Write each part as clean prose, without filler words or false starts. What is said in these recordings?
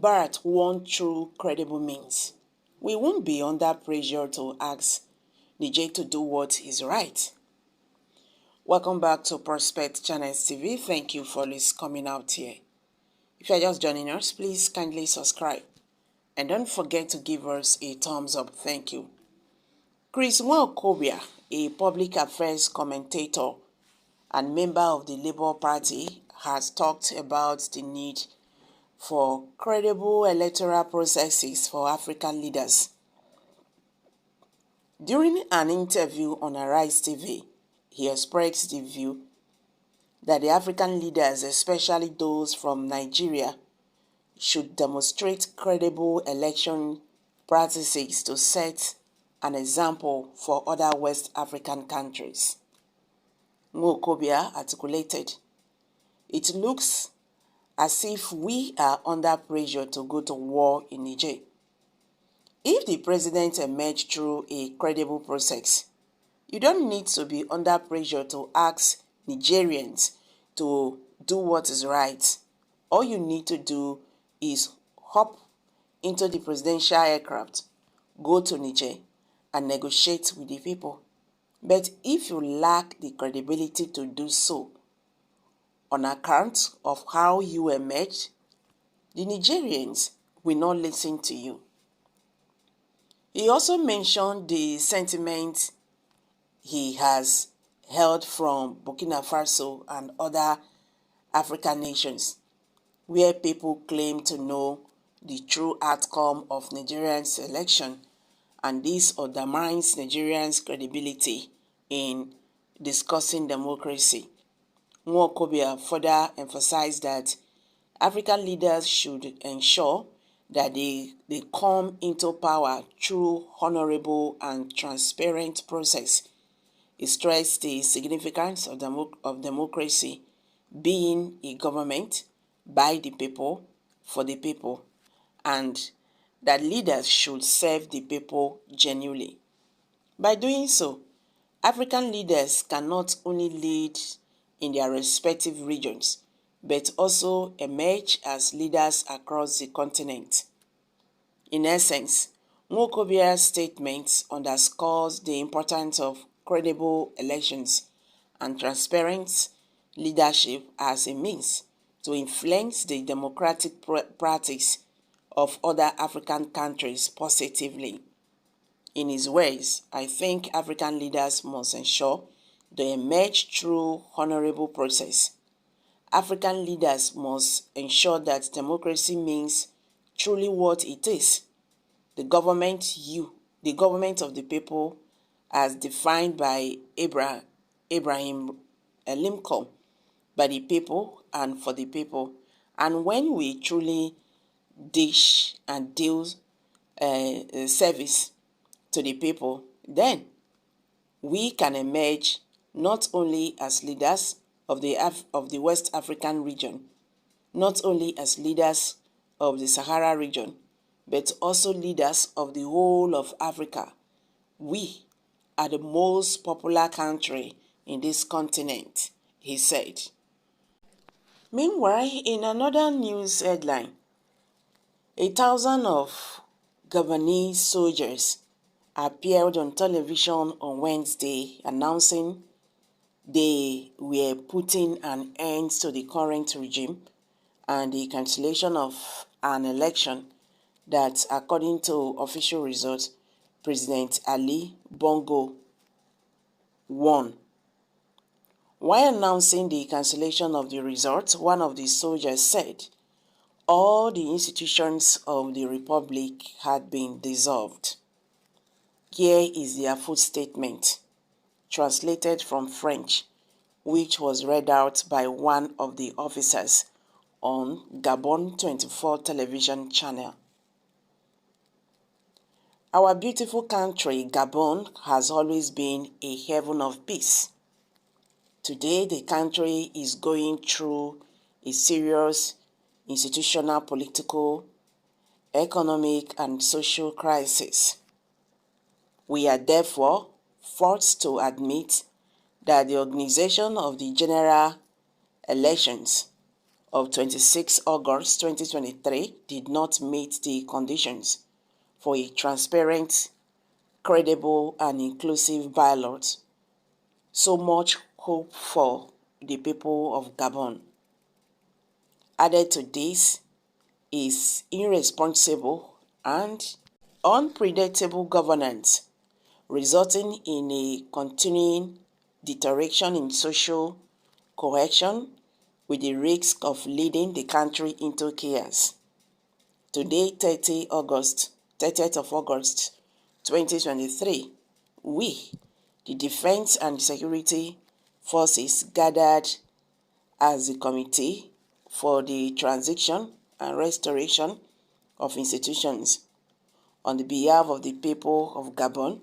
Barrett want true credible means. We won't be under pressure to ask Niger to do what is right. Welcome back to Prospect Channels TV. Thank you for always coming out here. If you are just joining us, please kindly subscribe. And don't forget to give us a thumbs up. Thank you. Chris Nwokobia, a public affairs commentator and member of the Labour Party, has talked about the need for credible electoral processes for African leaders. During an interview on Arise TV, he expressed the view that the African leaders, especially those from Nigeria, should demonstrate credible election practices to set an example for other West African countries. Nwokobia articulated, "It looks as if we are under pressure to go to war in Niger. If the president emerged through a credible process, you don't need to be under pressure to ask Nigerians to do what is right. All you need to do is hop into the presidential aircraft, go to Niger, and negotiate with the people. But if you lack the credibility to do so, on account of how you emerged, the Nigerians will not listen to you." He also mentioned the sentiment he has held from Burkina Faso and other African nations, where people claim to know the true outcome of Nigerians' election, and this undermines Nigerians' credibility in discussing democracy. Nwokobia further emphasized that African leaders should ensure that they come into power through honorable and transparent process. He stressed the significance of democracy being a government by the people, for the people, and that leaders should serve the people genuinely. By doing so, African leaders can not only lead in their respective regions, but also emerge as leaders across the continent. In essence, Nwokobia's statement underscores the importance of credible elections and transparent leadership as a means to influence the democratic practice of other African countries positively. In his words, "I think African leaders must ensure they emerge through honorable process. African leaders must ensure that democracy means truly what it is, the government of the people, as defined by Abraham Lincoln, by the people and for the people. And when we truly dish and deal service to the people, then we can emerge not only as leaders of the West African region, not only as leaders of the Sahara region, but also leaders of the whole of Africa. We are the most popular country in this continent," he said. Meanwhile, in another news headline, 1,000 of Gabonese soldiers appeared on television on Wednesday announcing they were putting an end to the current regime and the cancellation of an election that, according to official results, President Ali Bongo won. While announcing the cancellation of the results, one of the soldiers said all the institutions of the republic had been dissolved. Here is their full statement, translated from French, which was read out by one of the officers on Gabon 24 television channel. "Our beautiful country, Gabon, has always been a haven of peace. Today, the country is going through a serious institutional, political, economic, and social crisis. We are therefore forced to admit that the organization of the general elections of 26 August 2023 did not meet the conditions for a transparent, credible, and inclusive ballot. So much hope for the people of Gabon. Added to this is irresponsible and unpredictable governance, resulting in a continuing deterioration in social cohesion with the risk of leading the country into chaos. Today, 30th of August 2023, we, the Defense and Security Forces, gathered as the Committee for the Transition and Restoration of Institutions on the behalf of the people of Gabon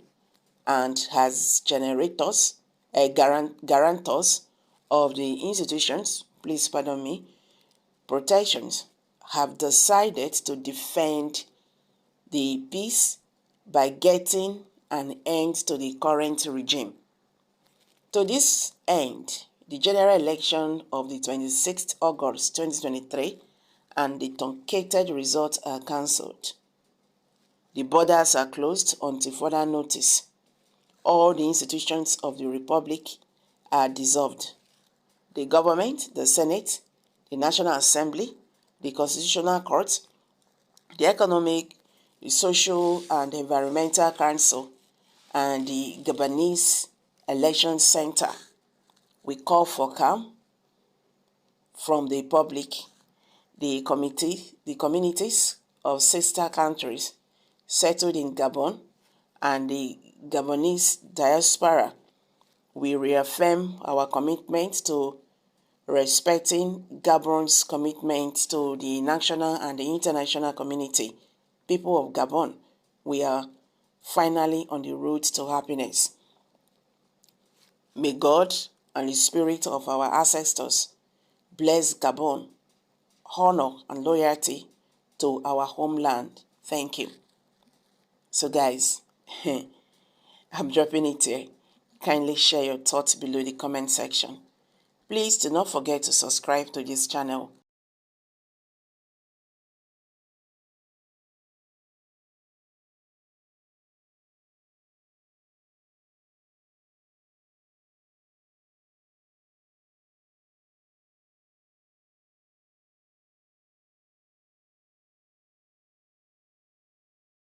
and as guarantors of the institutions, please pardon me, protections, have decided to defend the peace by getting an end to the current regime. To this end, the general election of the 26th August 2023 and the truncated results are cancelled. The borders are closed until further notice. All the institutions of the Republic are dissolved. The government, the Senate, the National Assembly, the Constitutional Court, the Economic, the Social and Environmental Council, and the Gabonese Election Center. We call for calm from the public, the communities of sister countries settled in Gabon, and the Gabonese diaspora. We reaffirm our commitment to respecting Gabon's commitment to the national and the international community. People of Gabon, we are finally on the road to happiness. May God and the spirit of our ancestors bless Gabon, honor and loyalty to our homeland. Thank you. So guys, I'm dropping it here. Kindly share your thoughts below the comment section. Please do not forget to subscribe to this channel